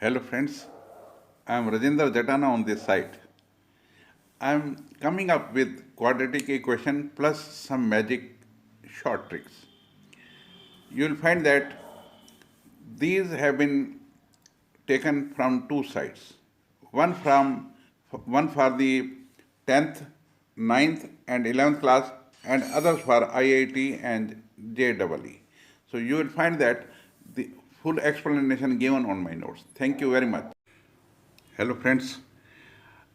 Hello friends, I am Rajendra Jatana on this site. I am coming up with quadratic equation plus some magic short tricks. You will find that these have been taken from two sites. One for the 10th, ninth, and 11th class, and others for IIT and JEE. So you will find that the full explanation given on my notes. Thank you very much. Hello friends,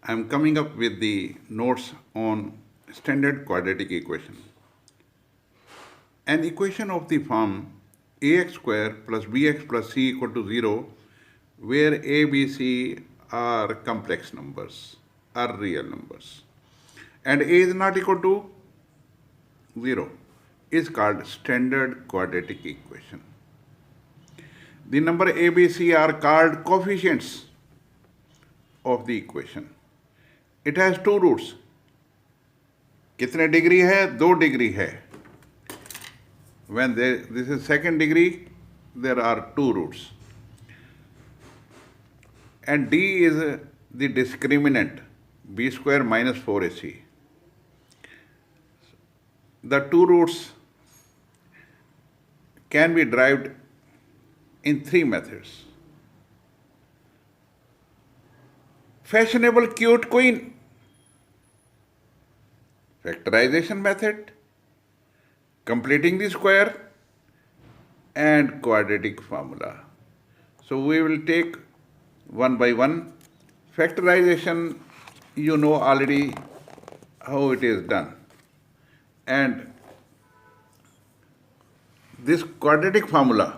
I am coming up with the notes on standard quadratic equation. An equation of the form ax square plus bx plus c equal to 0, where a, b, c are complex numbers, are real numbers, and a is not equal to 0, is called standard quadratic equation. The number a, b, c are called coefficients of the equation. It has two roots. कितने degree है? 2 degree है. When this is second degree, there are two roots. And d is the discriminant, b square minus 4ac. The two roots can be derived in three methods. Fashionable cute queen, factorization method, completing the square, and quadratic formula. So we will take one by one. Factorization, you know already how it is done. And this quadratic formula,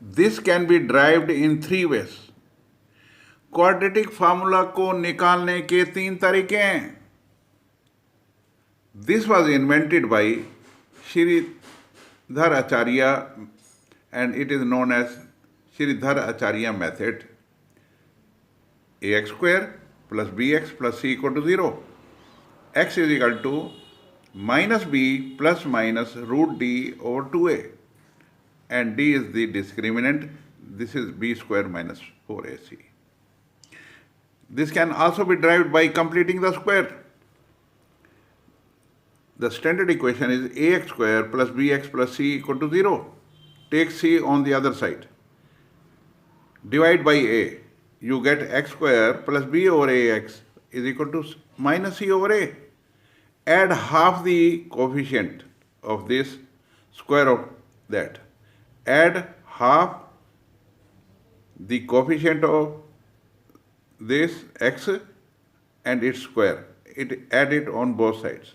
this can be derived in three ways. Quadratic formula को निकालने के तीन तरीके हैं. This was invented by Sridhar Acharya and it is known as Sridhar Acharya method. Ax square plus bx plus c equal to 0. X is equal to minus b plus minus root d over 2a. And d is the discriminant. This is b square minus 4ac. This can also be derived by completing the square. The standard equation is ax square plus bx plus c equal to 0. Take c on the other side. Divide by a. You get x square plus b over ax is equal to minus c over a. Add half the coefficient of this, square of that. Add half the coefficient of this x and its square. Add it on both sides.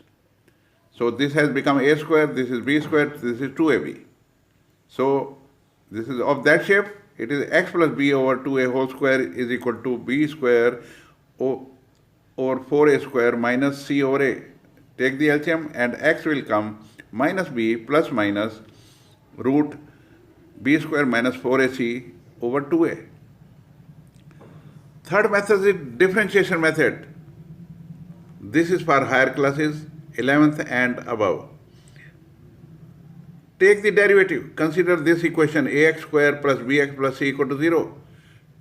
So this has become a square, this is b square, this is 2ab. So this is of that shape. It is x plus b over 2a whole square is equal to b square over 4a square minus c over a. Take the LCM and x will come minus b plus minus root b square minus 4ac over 2a. Third method is differentiation method. This is for higher classes, 11th and above. Take the derivative. Consider this equation ax square plus bx plus c equal to 0.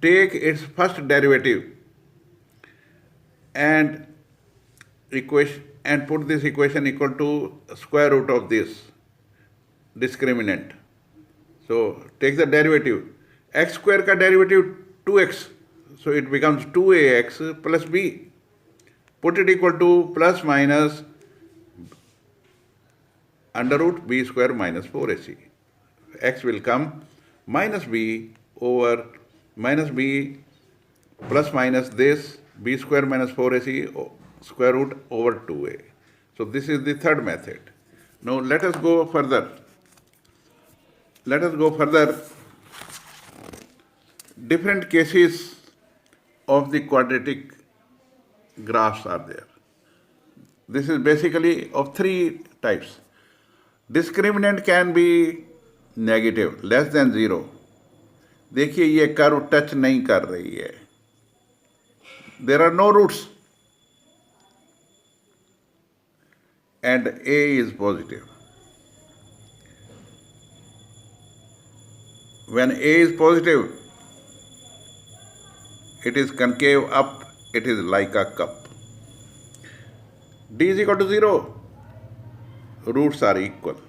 Take its first derivative and put this equation equal to square root of this discriminant. So take the derivative. X square ka derivative 2x. So it becomes 2ax plus b. Put it equal to plus minus under root b square minus 4ac. X will come minus b over minus b plus minus this b square minus 4ac square root over 2a. So this is the third method. Now let us go further. Different cases of the quadratic graphs are there. This is basically of three types. Discriminant can be negative, less than 0. देखिए ये curve touch नहीं कर रही है. There are no roots. And a is positive. When a is positive, it is concave up, it is like a cup. D is equal to 0, roots are equal.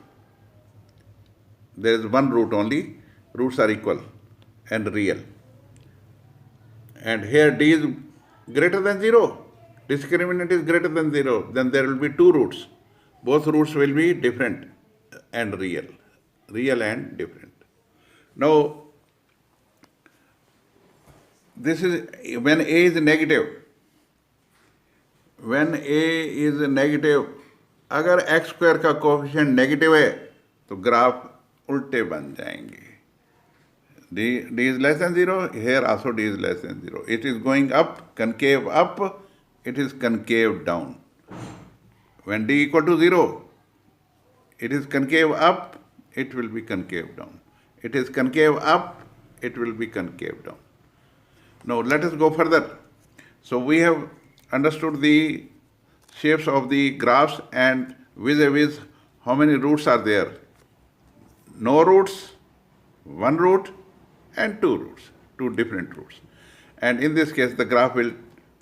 There is one root only, roots are equal and real. And here D is greater than 0, discriminant is greater than 0, then there will be two roots. Both roots will be different and real and different. Now, this is when A is negative. When A is negative, अगर x square का coefficient negative है तो graph उल्टे बन जाएंगे. D is less than 0, here also D is less than 0. It is going up, it is concave down. When D equal to 0, it is concave up, it will be concave down. It is concave up, it will be concave down. Now let us go further. So we have understood the shapes of the graphs and vis-a-vis how many roots are there. No roots, one root and two roots, two different roots. And in this case the graph will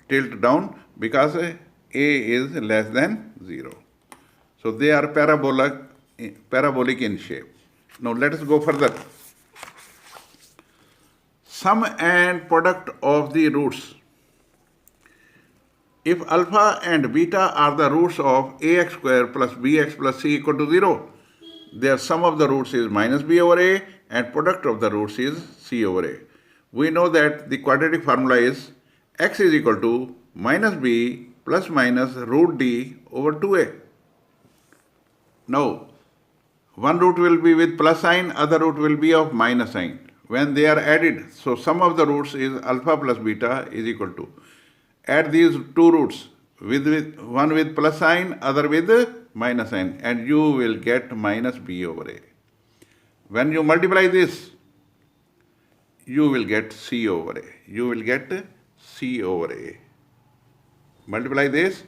tilt down because A is less than 0. So they are parabolic in shape. Now let us go further. Sum and product of the roots. If alpha and beta are the roots of ax square plus bx plus c equal to 0, their sum of the roots is minus b over a and product of the roots is c over a. We know that the quadratic formula is x is equal to minus b plus minus root d over 2a. Now, one root will be with plus sign, other root will be of minus sign. When they are added, so sum of the roots is alpha plus beta is equal to. Add these two roots, one with plus sign, other with minus sign, and you will get minus b over a. When you multiply this, you will get c over a. You will get c over a. Multiply this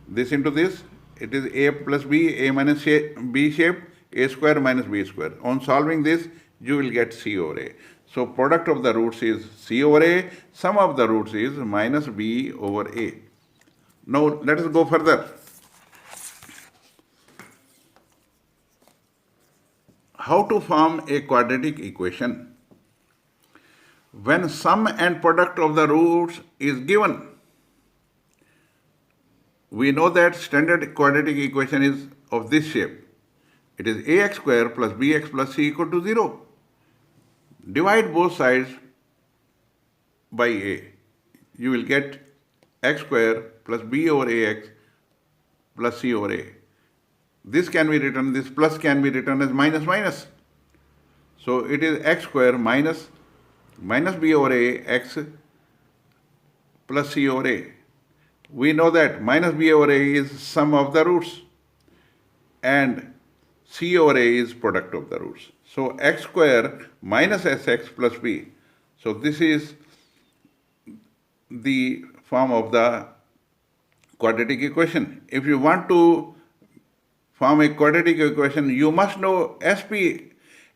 into this, it is a plus b, a minus b shape, a square minus b square. On solving this, you will get c over a. So product of the roots is c over a, sum of the roots is minus b over a. Now let us go further. How to form a quadratic equation? When sum and product of the roots is given, we know that standard quadratic equation is of this shape. It is ax square plus bx plus c equal to 0. Divide both sides by a. You will get x square plus b over ax plus c over a. This can be written, this plus can be written as minus minus. So it is x square minus b over a x plus c over a. We know that minus b over a is sum of the roots and c over a is product of the roots. So x square minus sx plus b. So this is the form of the quadratic equation. If you want to form a quadratic equation, you must know SP.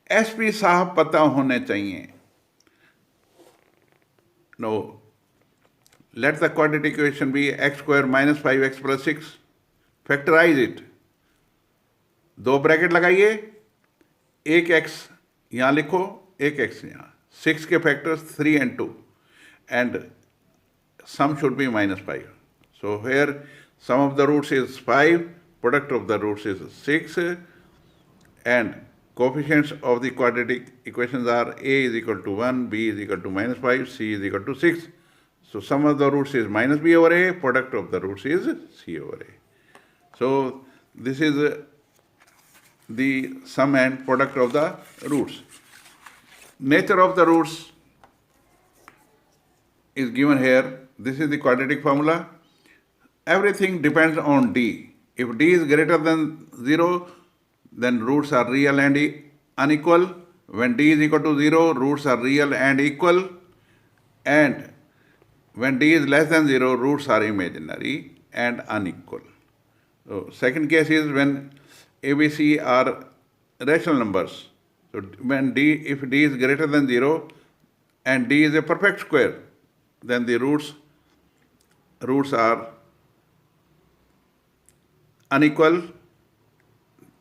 SP साहब पता होने चाहिए. Now, let the quadratic equation be x square minus 5x plus 6. Factorize it. दो bracket लगाइए, एक x यहाँ लिखो, एक x यहाँ. 6 के factors 3 and 2, and sum should be minus 5. So here sum of the roots is 5, product of the roots is 6, and coefficients of the quadratic equations are a is equal to 1, b is equal to minus 5, c is equal to 6. So sum of the roots is minus b over a, product of the roots is c over a. So this is the sum and product of the roots. Nature of the roots is given here. This is the quadratic formula. Everything depends on d. If d is greater than 0, then roots are real and unequal. When d is equal to 0, roots are real and equal. And when d is less than 0, roots are imaginary and unequal. So second case is when ABC are rational numbers. So when if d is greater than 0 and d is a perfect square, then the roots are unequal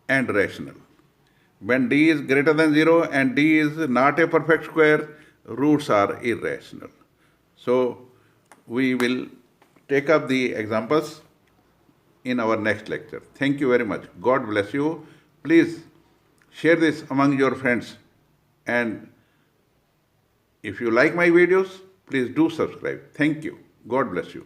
and rational. When d is greater than 0 and d is not a perfect square, roots are irrational. So we will take up the examples in our next lecture. Thank you very much. God bless you. Please share this among your friends, and if you like my videos, please do subscribe. Thank you. God bless you.